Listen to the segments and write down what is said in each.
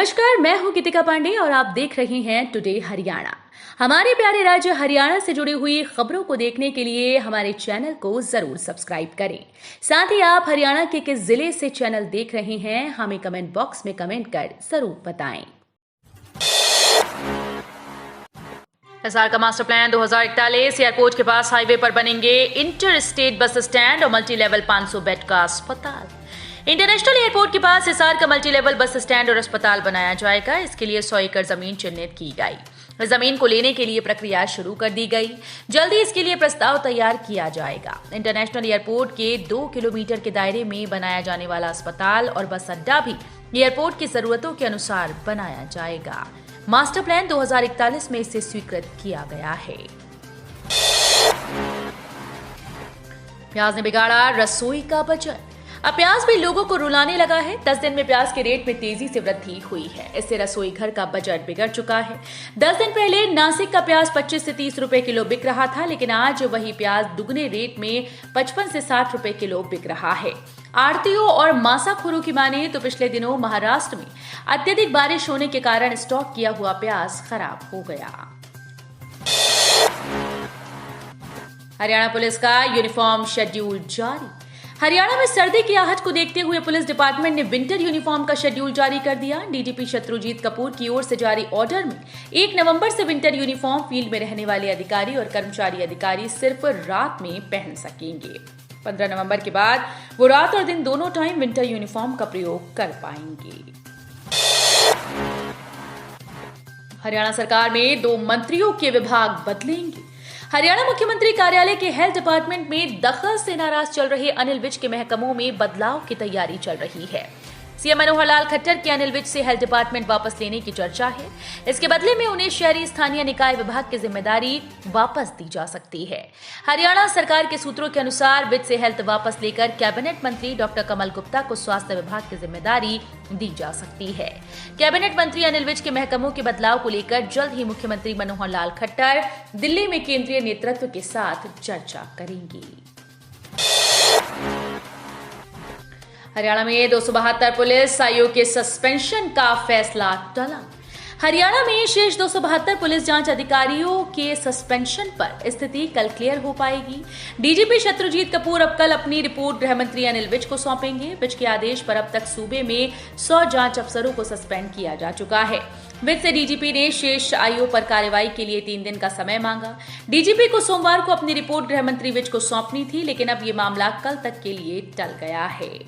नमस्कार, मैं हूं गीतिका पांडे और आप देख रहे हैं टुडे हरियाणा। हमारे प्यारे राज्य हरियाणा से जुड़ी हुई खबरों को देखने के लिए हमारे चैनल को जरूर सब्सक्राइब करें। साथ ही आप हरियाणा के किस जिले से चैनल देख रहे हैं हमें कमेंट बॉक्स में कमेंट कर जरूर बताएं। हिसार का मास्टर प्लान 2041 एयरपोर्ट के पास हाईवे पर बनेंगे इंटर स्टेट बस स्टैंड और मल्टी लेवल 500 बेड का अस्पताल। इंटरनेशनल एयरपोर्ट के पास हिसार का मल्टी लेवल बस स्टैंड और अस्पताल बनाया जाएगा। इसके लिए 100 एकड़ जमीन चिन्हित की गई। जमीन को लेने के लिए प्रक्रिया शुरू कर दी गई। जल्दी इसके लिए प्रस्ताव तैयार किया जाएगा। इंटरनेशनल एयरपोर्ट के 2 किलोमीटर के दायरे में बनाया जाने वाला अस्पताल और बस अड्डा भी एयरपोर्ट की जरूरतों के अनुसार बनाया जाएगा। मास्टर प्लान 2041 में इसे स्वीकृत किया गया है। प्याज ने बिगाड़ा रसोई का बजट। अब प्याज भी लोगों को रुलाने लगा है। 10 दिन में प्याज के रेट में तेजी से वृद्धि हुई है। इससे रसोई घर का बजट बिगड़ चुका है। 10 दिन पहले नासिक का प्याज 25 से 30 रुपए किलो बिक रहा था, लेकिन आज वही प्याज दुगने रेट में 55 से 60 रुपए किलो बिक रहा है। आड़तियों और मांसाखोरों की माने तो पिछले दिनों महाराष्ट्र में अत्यधिक बारिश होने के कारण स्टॉक किया हुआ प्याज खराब हो गया। हरियाणा पुलिस का यूनिफॉर्म शेड्यूल जारी। हरियाणा में सर्दी की आहट को देखते हुए पुलिस डिपार्टमेंट ने विंटर यूनिफॉर्म का शेड्यूल जारी कर दिया। डीजीपी शत्रुजीत कपूर की ओर से जारी ऑर्डर में 1 नवंबर से विंटर यूनिफॉर्म फील्ड में रहने वाले अधिकारी और कर्मचारी अधिकारी सिर्फ रात में पहन सकेंगे। 15 नवंबर के बाद वो रात और दिन दोनों टाइम विंटर यूनिफॉर्म का प्रयोग कर पाएंगे। हरियाणा सरकार में 2 मंत्रियों के विभाग बदलेंगे। हरियाणा मुख्यमंत्री कार्यालय के हेल्थ डिपार्टमेंट में दखल से नाराज चल रहे अनिल विज के महकमों में बदलाव की तैयारी चल रही है। सीएम मनोहर लाल खट्टर के अनिल विज से हेल्थ डिपार्टमेंट वापस लेने की चर्चा है। इसके बदले में उन्हें शहरी स्थानीय निकाय विभाग की जिम्मेदारी वापस दी जा सकती है। हरियाणा सरकार के सूत्रों के अनुसार विज से हेल्थ वापस लेकर कैबिनेट मंत्री डॉक्टर कमल गुप्ता को स्वास्थ्य विभाग की जिम्मेदारी दी जा सकती है। कैबिनेट मंत्री अनिल विज के महकमों के बदलाव को लेकर जल्द ही मुख्यमंत्री मनोहर लाल खट्टर दिल्ली में केंद्रीय नेतृत्व के साथ चर्चा करेंगे। हरियाणा में 272 पुलिस आयोग के सस्पेंशन का फैसला टला। हरियाणा में शेष 272 पुलिस जांच अधिकारियों के सस्पेंशन पर स्थिति कल क्लियर हो पाएगी। डीजीपी शत्रुजीत कपूर अब कल अपनी रिपोर्ट गृह मंत्री अनिल विज को सौंपेंगे। विज के आदेश पर अब तक सूबे में 100 जांच अफसरों को सस्पेंड किया जा चुका है। विज से डीजीपी ने शेष आईओ पर कार्रवाई के लिए 3 दिन का समय मांगा। डीजीपी को सोमवार को अपनी रिपोर्ट गृह मंत्री विज को सौंपनी थी, लेकिन अब ये मामला कल तक के लिए टल गया है।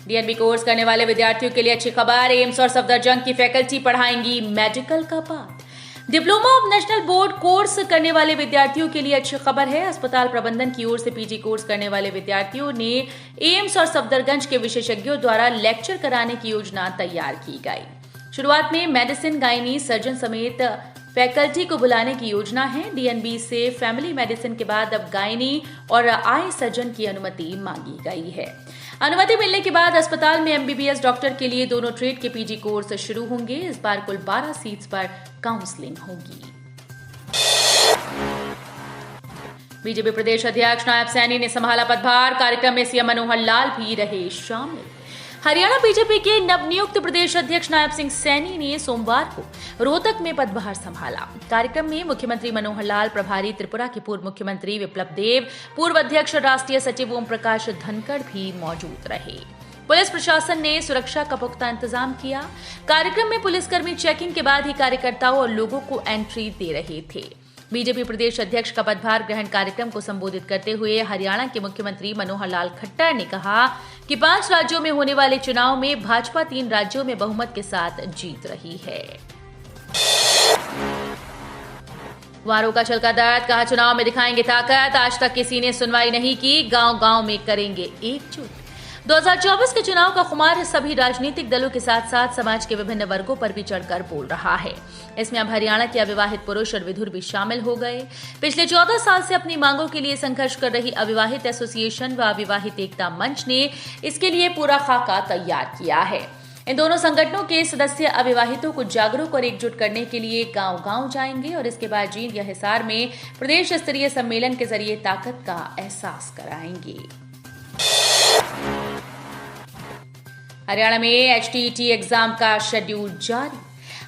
डीएनबी कोर्स करने वाले विद्यार्थियों के लिए अच्छी खबर। एम्स और सफदरजंग की फैकल्टी पढ़ाएंगी मेडिकल का पाठ। Diploma of national board course करने वाले विद्यार्थियों के लिए अच्छी खबर है। अस्पताल प्रबंधन की ओर से पीजी कोर्स करने वाले विद्यार्थियों ने एम्स और सफदरजंग के विशेषज्ञों द्वारा लेक्चर कराने की योजना तैयार की गई। शुरुआत में मेडिसिन, गायनी, सर्जन समेत फैकल्टी को बुलाने की योजना है। डीएनबी से फैमिली मेडिसिन के बाद अब गायनी और आई सर्जन की अनुमति मांगी गई है। अनुमति मिलने के बाद अस्पताल में एमबीबीएस डॉक्टर के लिए दोनों ट्रेड के पीजी कोर्स शुरू होंगे। इस बार कुल 12 सीट्स पर काउंसलिंग होगी। बीजेपी प्रदेश अध्यक्ष नायब सैनी ने संभाला पदभार। कार्यक्रम में सीएम मनोहर लाल भी रहे शामिल। हरियाणा बीजेपी के नवनियुक्त प्रदेश अध्यक्ष नायब सिंह सैनी ने सोमवार को रोहतक में पदभार संभाला। कार्यक्रम में मुख्यमंत्री मनोहर लाल, प्रभारी त्रिपुरा के पूर्व मुख्यमंत्री विप्लव देव, पूर्व अध्यक्ष राष्ट्रीय सचिव ओम प्रकाश धनखड़ भी मौजूद रहे। पुलिस प्रशासन ने सुरक्षा का पुख्ता इंतजाम किया। कार्यक्रम में पुलिसकर्मी चेकिंग के बाद ही कार्यकर्ताओं और लोगों को एंट्री दे रहे थे। बीजेपी प्रदेश अध्यक्ष का पदभार ग्रहण कार्यक्रम को संबोधित करते हुए हरियाणा के मुख्यमंत्री मनोहर लाल खट्टर ने कहा कि 5 राज्यों में होने वाले चुनाव में भाजपा 3 राज्यों में बहुमत के साथ जीत रही है। वारों का छलका दर्द, कहा चुनाव में दिखाएंगे ताकत। आज तक किसी ने सुनवाई नहीं की, गांव-गांव में करेंगे एकजुट। 2024 के चुनाव का खुमार सभी राजनीतिक दलों के साथ साथ समाज के विभिन्न वर्गों पर भी चढ़कर बोल रहा है। इसमें अब हरियाणा के अविवाहित पुरुष और विधुर भी शामिल हो गए। पिछले 14 साल से अपनी मांगों के लिए संघर्ष कर रही अविवाहित एसोसिएशन व अविवाहित एकता मंच ने इसके लिए पूरा खाका तैयार किया है। इन दोनों संगठनों के सदस्य अविवाहितों को जागरूक और एकजुट करने के लिए गांव-गांव जाएंगे और इसके बाद जींद या हिसार में प्रदेश स्तरीय सम्मेलन के जरिए ताकत का एहसास कराएंगे। हरियाणा में HTET एग्जाम का शेड्यूल जारी।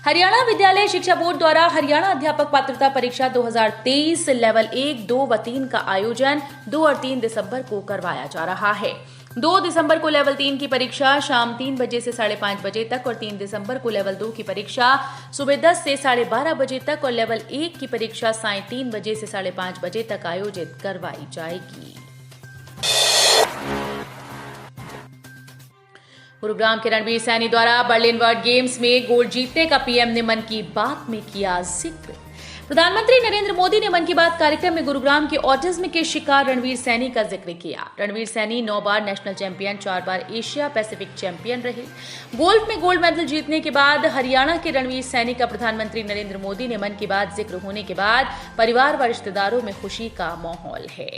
हरियाणा विद्यालय शिक्षा बोर्ड द्वारा हरियाणा अध्यापक पात्रता परीक्षा 2023 लेवल 1, 2 व 3 का आयोजन 2 और 3 दिसंबर को करवाया जा रहा है। 2 दिसंबर को लेवल 3 की परीक्षा शाम 3 बजे से 5:30 बजे तक और 3 दिसंबर को लेवल 2 की परीक्षा सुबह 10 से 12:30 बजे तक और लेवल 1 की परीक्षा सायं 3 बजे से 5:30 बजे तक आयोजित करवाई जाएगी। गुरुग्राम के रणवीर सैनी द्वारा बर्लिन वर्ल्ड गेम्स में गोल्ड जीतने का पीएम ने मन की बात में किया जिक्र। प्रधानमंत्री नरेंद्र मोदी ने मन की बात कार्यक्रम में गुरुग्राम के ऑटिज्म के शिकार रणवीर सैनी का जिक्र किया। रणवीर सैनी 9 बार नेशनल चैंपियन, 4 बार एशिया पैसिफिक चैंपियन रहे। गोल्फ में गोल्ड मेडल जीतने के बाद हरियाणा के रणवीर सैनी का प्रधानमंत्री नरेंद्र मोदी ने मन की बात जिक्र होने के बाद परिवार व रिश्तेदारों में खुशी का माहौल है।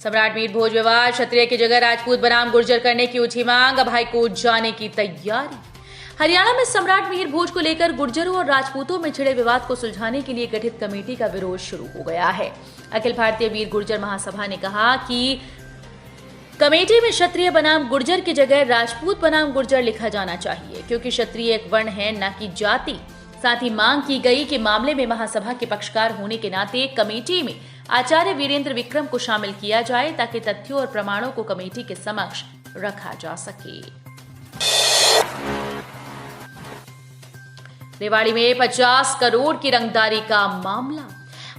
सम्राट मीर भोज विवाद, क्षत्रिय की जगह राजपूत बनाम गुर्जर करने की उठी मांग, अब हाईकोर्ट जाने की तैयारी। हरियाणा में सम्राट मिहिर भोज को लेकर गुर्जरों और राजपूतों में छिड़े विवाद को सुलझाने के लिए गठित कमेटी का विरोध शुरू हो गया है। अखिल भारतीय वीर गुर्जर महासभा ने कहा कि कमेटी में क्षत्रिय बनाम गुर्जर की जगह राजपूत बनाम गुर्जर लिखा जाना चाहिए, क्योंकि क्षत्रिय एक वर्ण है, न कि जाति। साथ ही मांग की गई कि मामले में महासभा के पक्षकार होने के नाते कमेटी में आचार्य वीरेंद्र विक्रम को शामिल किया जाए, ताकि तथ्यों और प्रमाणों को कमेटी के समक्ष रखा जा सके। रेवाड़ी में 50 करोड़ की रंगदारी का मामला।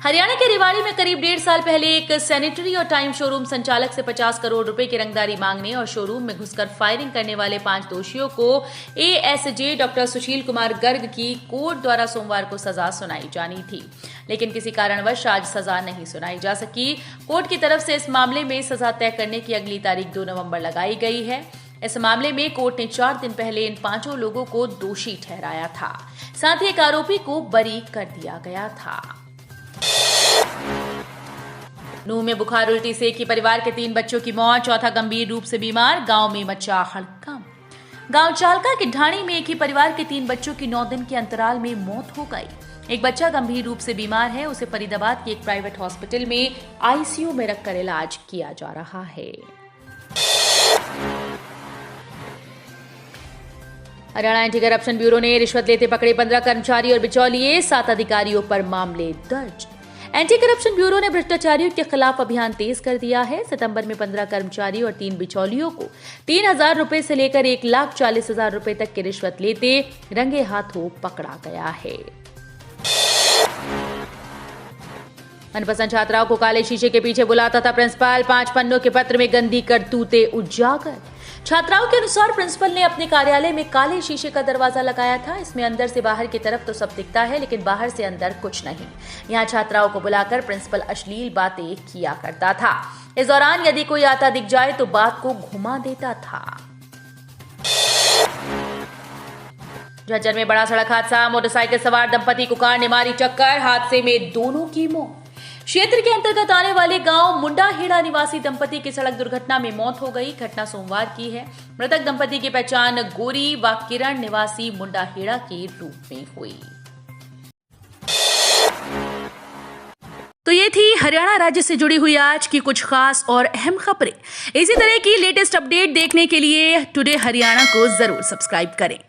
हरियाणा के रेवाड़ी में करीब 1.5 साल पहले एक सैनिटरी और टाइम शोरूम संचालक से 50 करोड़ रुपए की रंगदारी मांगने और शोरूम में घुसकर फायरिंग करने वाले 5 दोषियों को ASJ डॉक्टर सुशील कुमार गर्ग की कोर्ट द्वारा सोमवार को सजा सुनाई जानी थी, लेकिन किसी कारणवश आज सजा नहीं सुनाई जा सकी। कोर्ट की तरफ से इस मामले में सजा तय करने की अगली तारीख 2 नवंबर लगाई गई है। इस मामले में कोर्ट ने 4 दिन पहले इन 5 लोगों को दोषी ठहराया था। साथ ही एक आरोपी को बरी कर दिया गया था। नूह में बुखार उल्टी से एक ही परिवार के 3 बच्चों की मौत, चौथा गंभीर रूप से बीमार। गांव में मचा हड़कंप। गांव चालका के ढाणी में एक ही परिवार के 3 बच्चों की 9 दिन के अंतराल में मौत हो गई। एक बच्चा गंभीर रूप से बीमार है, उसे फरीदाबाद के एक प्राइवेट हॉस्पिटल में ICU में रखकर इलाज किया जा रहा है। हरियाणा एंटी करप्शन ब्यूरो ने रिश्वत लेते पकड़े 15 कर्मचारी और बिचौलिए, 7 अधिकारियों पर मामले दर्ज। एंटी करप्शन ब्यूरो ने भ्रष्टाचारियों के खिलाफ अभियान तेज कर दिया है। सितंबर में 15 कर्मचारी और 3 बिचौलियों को 3,000 रुपए से लेकर 1,40,000 रुपए तक की रिश्वत लेते रंगे हाथों पकड़ा गया है। मनपसंद छात्राओं को काले शीशे के पीछे बुलाता था प्रिंसिपल, 5 पन्नों के पत्र में गंदी करतूतें उजागर। छात्राओं के अनुसार प्रिंसिपल ने अपने कार्यालय में काले शीशे का दरवाजा लगाया था। इसमें अंदर से बाहर की तरफ तो सब दिखता है, लेकिन बाहर से अंदर कुछ नहीं। यहाँ छात्राओं को बुलाकर प्रिंसिपल अश्लील बातें किया करता था। इस दौरान यदि कोई आता दिख जाए तो बात को घुमा देता था। झज्जर में बड़ा सड़क हादसा, मोटरसाइकिल सवार दंपति को कार ने मारी टक्कर, हादसे में दोनों की मौत। क्षेत्र के अंतर्गत आने वाले गांव मुंडाहेड़ा निवासी दंपति की सड़क दुर्घटना में मौत हो गई। घटना सोमवार की है। मृतक दंपति की पहचान गोरी व किरण निवासी मुंडाहेड़ा के रूप में हुई। तो ये थी हरियाणा राज्य से जुड़ी हुई आज की कुछ खास और अहम खबरें। इसी तरह की लेटेस्ट अपडेट देखने के लिए टुडे हरियाणा को जरूर सब्सक्राइब करें।